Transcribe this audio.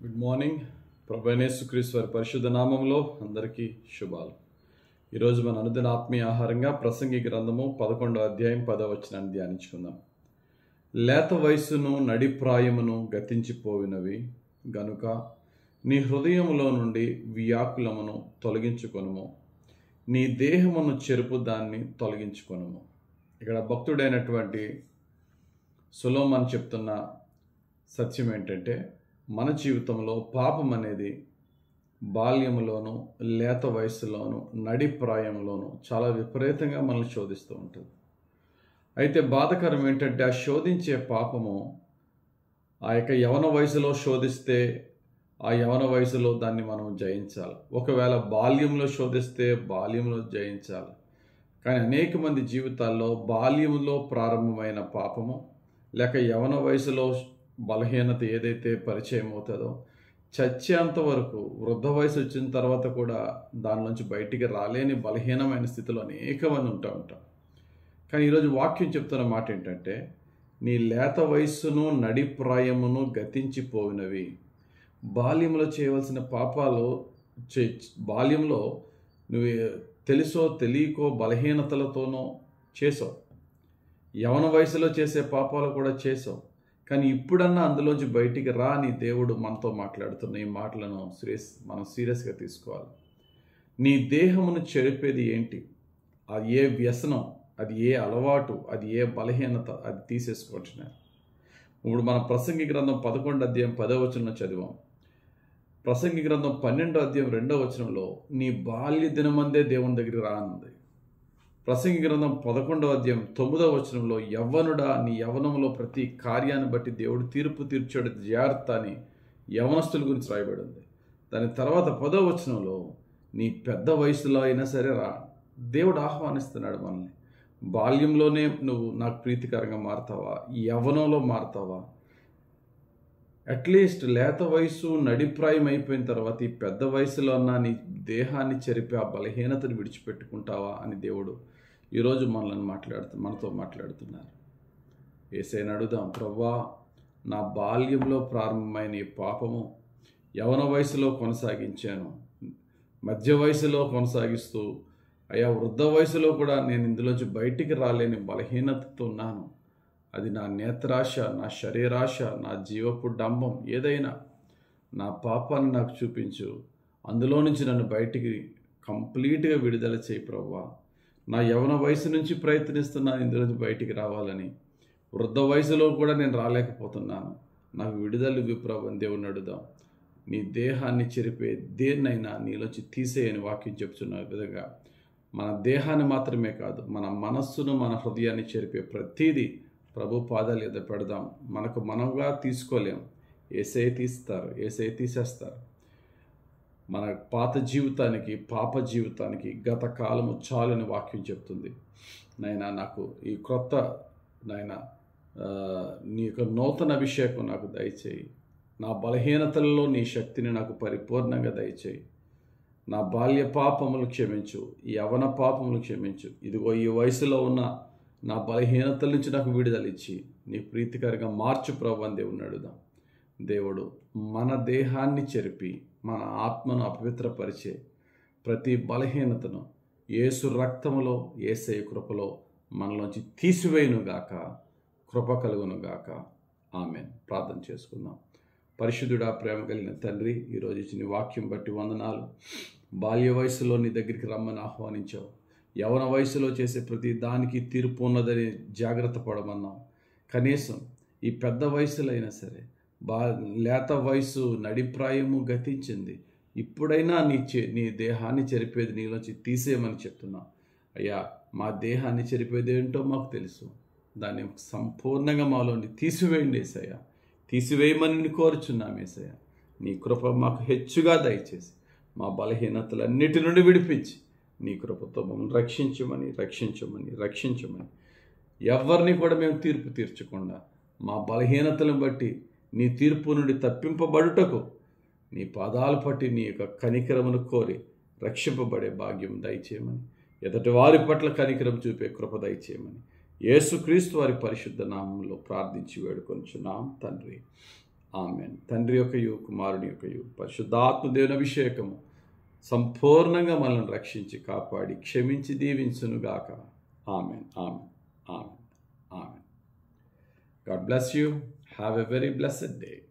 Good morning. ప్రభువైన యేసుక్రీస్తు వారి పరిశుద్ధ నామములో అందరికీ శుభాలు. ఈరోజు మన అనుదిన ఆత్మీయ ఆహారంగా ప్రసంగి గ్రంథము 11వ అధ్యాయం 10వ వచనాన్ని ధ్యానించుకుందాం. లేత వయస్సును నడిప్రాయమును గతించిపోయినవి గనుక నీ హృదయములో నుండి వ్యాకులమును తొలగించుకొనుము, నీ దేహమును చెరుపు దాన్ని తొలగించుకొనుము. ఇక్కడ భక్తుడైనటువంటి సొలొమోను చెప్తున్న సత్యం ఏంటంటే, మన జీవితంలో పాపం అనేది బాల్యంలోనూ లేత వయసులోనూ నడిప్రాయంలోనూ చాలా విపరీతంగా మనల్ని శోధిస్తూ ఉంటుంది. అయితే బాధకరం ఏంటంటే, ఆ శోధించే పాపము ఆ యొక్క యవన వయసులో శోధిస్తే ఆ యవన వయసులో దాన్ని మనం జయించాలి. ఒకవేళ బాల్యంలో శోధిస్తే బాల్యంలో జయించాలి. కానీ అనేక మంది జీవితాల్లో బాల్యంలో ప్రారంభమైన పాపము లేక యవన వయసులో బలహీనత ఏదైతే పరిచయం అవుతుందో చచ్చేంత వరకు, వృద్ధ వయసు వచ్చిన తర్వాత కూడా దానిలోంచి బయటికి రాలేని బలహీనమైన స్థితిలో అనేక మంది ఉంటాం. కానీ ఈరోజు వాక్యం చెప్తున్న మాట ఏంటంటే, నీ లేత వయస్సును నడిప్రాయమును గతించిపోయినవి. బాల్యంలో చేయవలసిన పాపాలు బాల్యంలో నువ్వు తెలుసో తెలియకో బలహీనతలతోనో చేసావు. యవన వయసులో చేసే పాపాలు కూడా చేసావు. కానీ ఇప్పుడన్నా అందులోంచి బయటికి రా అని దేవుడు మనతో మాట్లాడుతున్న ఈ మాటలను మనం సీరియస్గా తీసుకోవాలి. నీ దేహమును చెరిపేది ఏంటి? అది ఏ వ్యసనం, అది ఏ అలవాటు, అది ఏ బలహీనత, అది తీసేసుకుంటున్నారు. ఇప్పుడు మన ప్రసంగి గ్రంథం 11వ అధ్యాయం 10వ వచనంలో చదివాం. ప్రసంగి గ్రంథం 12వ అధ్యాయం 2వ వచనంలో నీ బాల్య దినమందే దేవుని దగ్గరికి రా అన్నది. ప్రసంగి గ్రంథం 11వ అధ్యాయం 9వ వచనంలో యవ్వనుడా నీ యవ్వనంలో ప్రతి కార్యాన్ని బట్టి దేవుడు తీర్పు తీర్చాడు జాగ్రత్త అని యవనస్తుల గురించి రాయబడి ఉంది. దాని తర్వాత 10వ వచనంలో నీ పెద్ద వయసులో అయినా సరే రా, దేవుడు ఆహ్వానిస్తున్నాడు మనల్ని. బాల్యంలోనే నువ్వు నాకు ప్రీతికరంగా మారుతావా? యవ్వనంలో మారుతావా? అట్లీస్ట్ లేత వయసు నడిప్రాయం అయిపోయిన తర్వాత ఈ పెద్ద వయసులో అన్నా నీ దేహాన్ని చెరిపి ఆ బలహీనతను విడిచిపెట్టుకుంటావా అని దేవుడు ఈరోజు మనతో మాట్లాడుతున్నారు. యేసయ్యను అడుగుదాం, ప్రభువా నా బాల్యంలో ప్రారంభమైన ఈ పాపము యవన వయసులో కొనసాగించాను, మధ్య వయసులో కొనసాగిస్తూ అయా వృద్ధ వయసులో కూడా నేను ఇందులోంచి బయటికి రాలేని బలహీనతతో ఉన్నాను. అది నా నేత్రాశ, నా శరీరాశ, నా జీవపు డంబం ఏదైనా నా పాపాన్ని నాకు చూపించు, అందులో నుంచి నన్ను బయటికి కంప్లీట్గా విడుదల చేయి ప్రభువా. నా యవన వయసు నుంచి ప్రయత్నిస్తున్నాను ఇందులోంచి బయటికి రావాలని, వృద్ధ వయసులో కూడా నేను రాలేకపోతున్నాను, నాకు విడుదల ప్రభు అని దేవుని అడుగుదాం. నీ దేహాన్ని చెరిపే దేన్నైనా నీలోంచి తీసేయని వాక్యం చెప్తున్న విధంగా మన దేహాన్ని మాత్రమే కాదు, మన మనస్సును, మన హృదయాన్ని చెరిపే ప్రతిదీ ప్రభు పాదాలు ఎదుట పెడదాం. మనకు మనముగా తీసుకోలేం, యేసయ్య తీస్తారు, యేసయ్య తీసేస్తారు. మన పాత జీవితానికి, పాప జీవితానికి గత కాలము చాలని వాక్యం చెప్తుంది. నాయనా నాకు ఈ క్రొత్త నీ యొక్క నూతన అభిషేకం నాకు దయచేయి. నా బలహీనతలలో నీ శక్తిని నాకు పరిపూర్ణంగా దయచేయి. నా బాల్య పాపములు క్షమించు, ఈ యవన పాపములు క్షమించు. ఇదిగో ఈ వయసులో ఉన్న నా బలహీనతల నుంచి నాకు విడుదలిచ్చి నీ ప్రీతికరంగా మార్చు ప్రభు అని దేవుని అడుగుదాం. దేవుడు మన దేహాన్ని చెరిపి మన ఆత్మను అపవిత్రపరిచే ప్రతి బలహీనతను యేసు రక్తములో, యేసయ్య కృపలో మనలోంచి తీసివేయునుగాక, కృప కలుగునుగాక. ఆమేన్. ప్రార్థన చేసుకుందాం. పరిశుద్ధుడా, ప్రేమ కలిగిన తండ్రి, ఈరోజు ఇచ్చిన వాక్యం బట్టి వందనాలు. బాల్య వయసులో నీ దగ్గరికి రమ్మని ఆహ్వానించావు. యవన వయసులో చేసే ప్రతి దానికి తీర్పు ఉన్నదని జాగ్రత్త పడమన్నావు. కనీసం ఈ పెద్ద వయసులో అయినా సరే, లేత వయసు నడిప్రాయము గతించింది, ఇప్పుడైనా నీ దేహాన్ని చెరిపేది నీలోంచి తీసేయమని చెప్తున్నావు. అయ్యా మా దేహాన్ని చెరిపేది ఏంటో మాకు తెలుసు, దాన్ని సంపూర్ణంగా మాలోని తీసివేయండి యేసయ్య. తీసివేయమని కోరుచున్నాం యేసయ్య. నీ కృప మాకు హెచ్చుగా దయచేసి మా బలహీనతలన్నిటి నుండి విడిపించి నీ కృపతో మమ్మల్ని రక్షించమని ఎవరిని కూడా మేము తీర్పు తీర్చకుండా మా బలహీనతలను బట్టి నీ తీర్పు నుండి తప్పింపబడుటకు నీ పాదాలు పట్టి నీ యొక్క కనికరమును కోరి రక్షింపబడే భాగ్యం దయచేయమని, ఎదుటి వారి పట్ల కనికరం చూపే కృప దయచేయమని యేసుక్రీస్తు వారి పరిశుద్ధ నామంలో ప్రార్థించి వేడుకొనుచున్నాం తండ్రి. ఆమెన్. తండ్రి యొక్కయు కుమారుని యొక్కయు పరిశుద్ధాత్మ దేవుని అభిషేకము సంపూర్ణంగా మనల్ని రక్షించి కాపాడి క్షమించి దీవించునుగాక. Amen, amen, amen, amen. God bless you. Have a very blessed day.